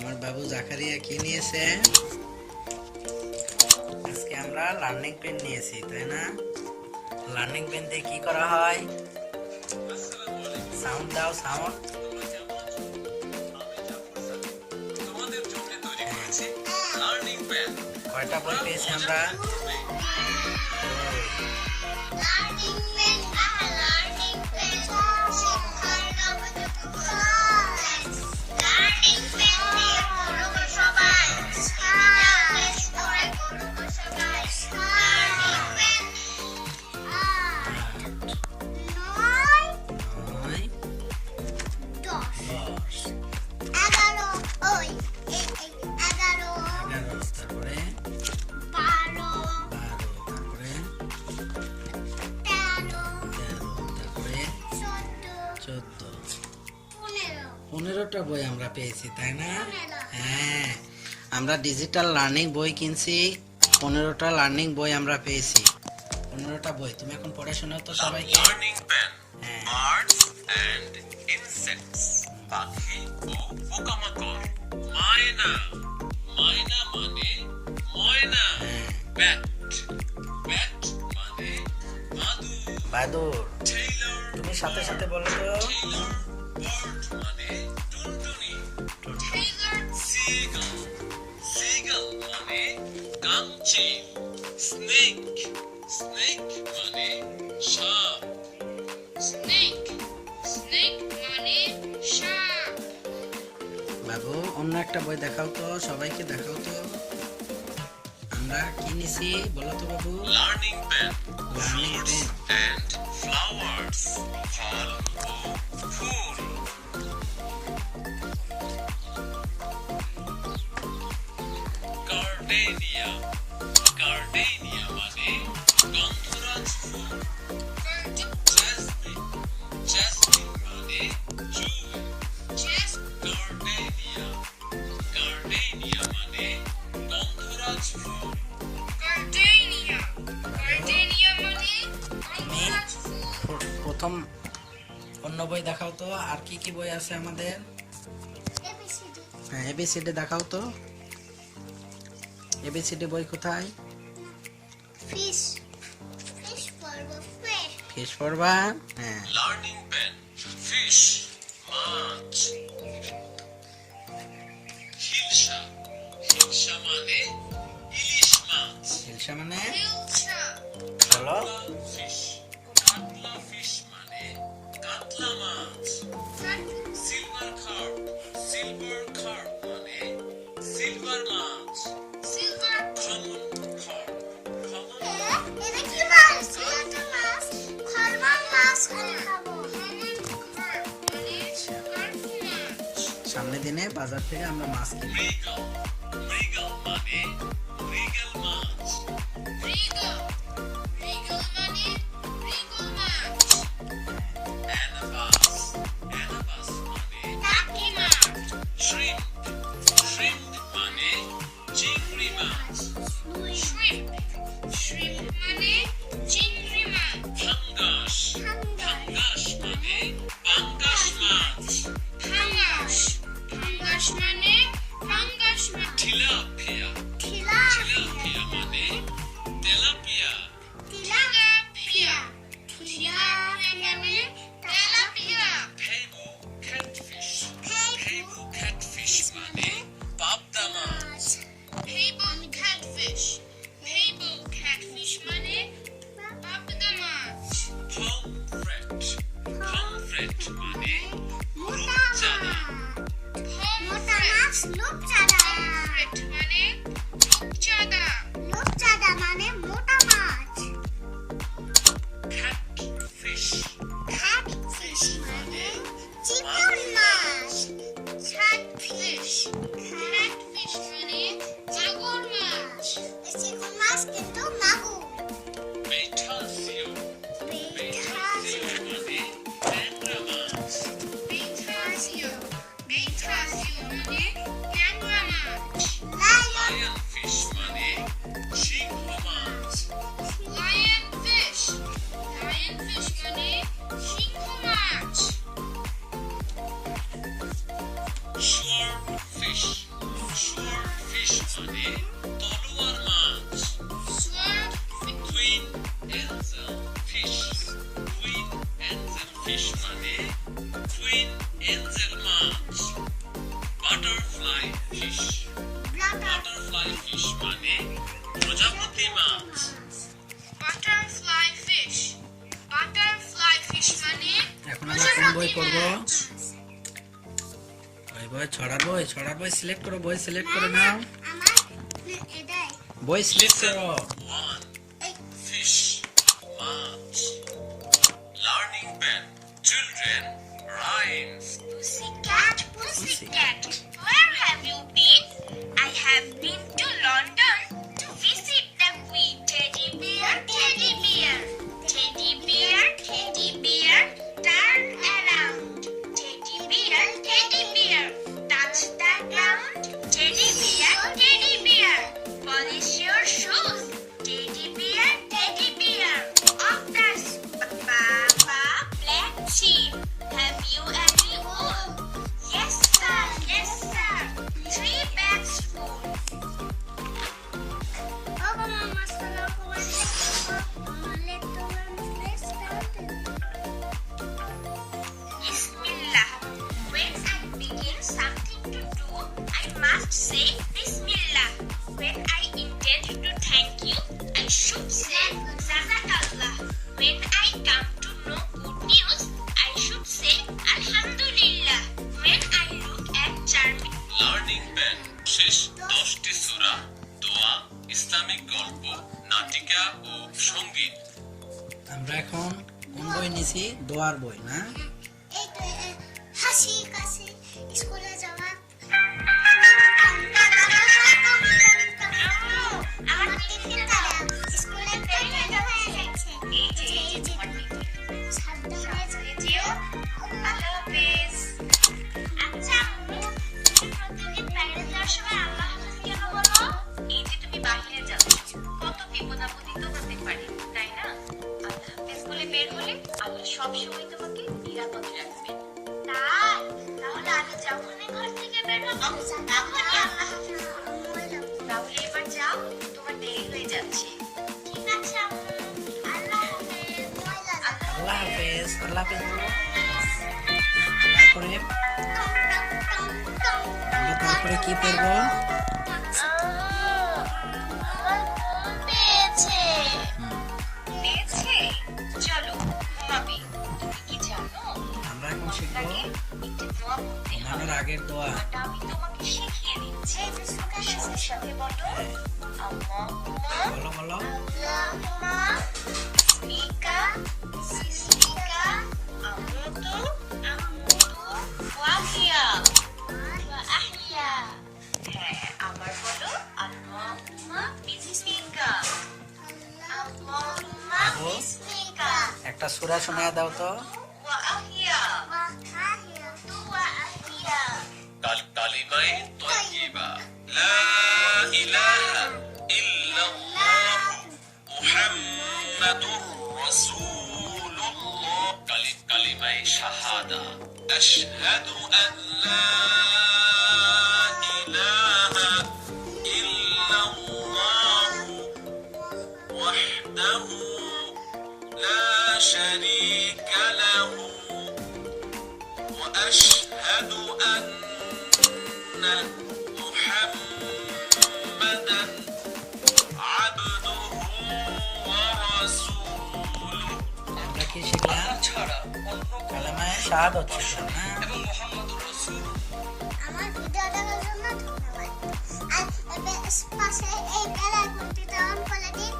আমার বাবু জাকারিয়া কি নিয়েছে? আজকে আমরা লার্নিং পেন নিয়েছি, তাই না? লার্নিং পেন দিয়ে কি করা হয়? সাউন্ড দাও, সাউন্ড। কয়টা বই পেয়েছি আমরা? পনেরোটা বই আমরা পেয়েছি, তাই না? হ্যাঁ, আমরা ডিজিটাল লার্নিং বই কিনছি। 15টা লার্নিং বই আমরা পেয়েছি। 15টা বই। তুমি এখন পড়ে শোনাও তো সবাইকে। Learning pen, birds and insects, পাখি ও পোকামাকড়। ময়না, ময়না মানে ময়না। ব্যাট, ব্যাট মানে বাদুড়। বাদুড়। টেইলর, তুমি সাথে সাথে বলো তো। টেইলর, বার্ড মানে টুনটুনি। টেইলর, সিগাল, সিগাল মানে কাঞ্চি। স্নেক, স্নেক মানে সাপ। স্নেক, স্নেক মানে সাপ। বাবু, অন্য একটা বই দেখাও তো, সবাইকে দেখাও তো। আমরা কি নিছি বলো তো বাবু? Learning pen, learning fruits pen. And flowers, ফল ও ফুল। গার্ডেনিয়া, গার্ডেনিয়া মানে গন্ধরাজ ফুল। জেসমিন, জেসমিন মানে জুঁই। গার্ডেনিয়া, গার্ডেনিয়া মানে গন্ধরাজ ফুল। গার্ডেনিয়া, গার্ডেনিয়া মানে তুমি প্রথম অন্য বই দেখাও তো। আর কি কি বই আছে আমাদের? হ্যাঁ, এবিসিডি দেখাও তো। এবিসিডি বই কোথায়? ফিশ, ফিশ পড়বো, ফিশ। ফিশ পড়বা? হ্যাঁ। লার্নিং পেন, ফিশ মাছ। হিলসা, হিলসা মানে ইলিশ মাছ। হিলসা মানে হিলসা, বলো। ফিশ, কাতলা ফিশ মানে কাতলা মাছ। সিলভার কার্প, সিলভার কার্প মানে সিলভার মাছ। সিলভার। কমন কার্প, কমন এটা কি মাছ? এটা মাছ। খরবা মাছ আমি খাবো। কমন কার্প মানে কার্প মাছ। সামনের দিনে বাজার থেকে আমরা মাছ কিনবো। মৃগল, মৃগল মানে মৃগল মাছ। রিগল, রিগল মানে রিগল মাছ। অ্যানাবাস, অ্যানাবাস মানে টাকি মাছ। শ্রিম্প, শ্রিম্প মানে চিংড়ি মাছ। শ্রিম্প, শ্রিম্প মানে চিংড়ি মাছ। ফাঙ্গাস, ফাঙ্গাস মানে পাঙ্গাস মাছ। ফাঙ্গাস, ফাঙ্গাস মানে ফাঙ্গাস মাছ। tilapia, tilapia মানে তেলাপিয়া। tilapia, tilapia মানে tilapia. Pebu catfish, pebu catfish মানে পাবদা মাছ। Pebble catfish, pebble catfish মানে পাবদা মাছ। Pomfret, pomfret মানে মোটা রূপচাঁদা। মোটা মাছ রূপচাঁদা। Pomfret মানে রূপচাঁদা। রূপচাঁদা মানে মোটা মাছ। Catfish, Catfish মানে চিকন মাছ। Catfish, catfish মানে মাগুর মাছ। চিকন মাছ কিন্তু মাগুর। Betasio, betasio মানে ট্যাংরা মাছ। Betasio, betasio মানে ট্যাংরা মাছ। Lionfish মানে সিংহ মাছ। Lionfish, lionfish মানে সিংহ মাছ। Swordfish, মানে তলোয়ার মাছ। Queen angel fish. Queen angel fish মানে কুইন এঞ্জেল মাছ। Butterfly fish. বাটারফ্লাই ফিশ মানে প্রজাপতি মাছ। Butterfly fish. বাটারফ্লাই ফিশ মানে এখন আমরা কোন বই পড়ব? ওই বই ছড়ার বই সিলেক্ট করো, বই সিলেক্ট করে নাও, আমার এটাই বই সিলেক্ট করো। 1. Fish, much. Learning pen. Children, rhymes. Pussycat, pussycat, where have you been? I have been to London to visit the Queen. Teddy bear, teddy bear, teddy bear, teddy bear, turn around. Teddy bear, touch the ground. Teddy bear, polish your shoes. Teddy bear, off the Papa, black sheep. Have you any wool? Yes sir, 3 bags full. Bismillah. When I begin something to do, I must say Bismillah. When I intend to thank you, I should say Jazakallah. When I come to know good news, I should say Alhamdulillah. When I look at charming Learning pen. শেষ 10টি সূরা, দোয়া, Islamic গল্প, নাটিকা ও সঙ্গীত। আমরা এখন কোন বই নিছি? দোয়ার বই না? এই তো হাসি কাশি স্কুলে যাওয়া আমার টিফিন তারা স্কুলে প্রেজেন্ট হয়ে গেছে এই যে সাবধানে যেও আল্লাহ হাফেজ আচ্ছা তুমি প্রতিদিন বাইরে যাওয়ার সময় আল্লাহ হাফেজ কেন বলো এই যে তুমি বাইরে যাও কত বিপদ আপদ তো হতে পারে তাই না আল্লাহ হাফেজ বলে বের হলে আল্লাহ সব সময় তোমাকে নিরাপদ রাখবেন তাই তাহলে আমি যখনই ঘর থেকে বের হব তখনই আল্লাহ হাফেজ তাহলে এবার যাও তোমার দেরি হয়ে যাচ্ছে ঠিক আছে আম্মু আল্লাহ হাফেজ আল্লাহ হাফেজ, আল্লাহ হাফেজ বলো। তারপরে আমরা তারপরে কি পড়বো? চলো ঘুমাবি তুমি কি জানো আমরা এখন শিখবো একটু দোয়া পড়তে হবে ঘুমানোর আগের দোয়া। ওটা আমি তোমাকে শিখিয়ে দিচ্ছি সাথে সাথে বলো আল্লাহুম্মা বলো বলো। আল্লাহুম্মা বিসমিকা আমুতু ওয়া আহইয়া হ্যাঁ আবার বলো আল্লাহুম্মা বিসমিকা আল্লাহুম্মা বিসমিকা একটা সূরা শোনায় দাও তো। ওয়া আহইয়া কালিমায়ে তয়্যিবা। লা ইলাহা ইল্লাল্লাহ মুহাম্মাদুর রাসূলুল্লাহ। কালিমায়ে শাহাদা। আশহাদু আন লা ইলাহা ইল্লাল্লাহ ওয়াহদাহু লা শারীকা লাহু وأشهد أن محمدا عبده ورسوله। আমরা কি শিখলাম? ছাড়া অন্য কালেমায়ে শাহাদাত শিখলাম না? এবং মুহাম্মাদুর রাসূল। আমার ভিডিও দেখার জন্য ধন্যবাদ আর পাশে এই বেল আইকনটিতে অন করে দিন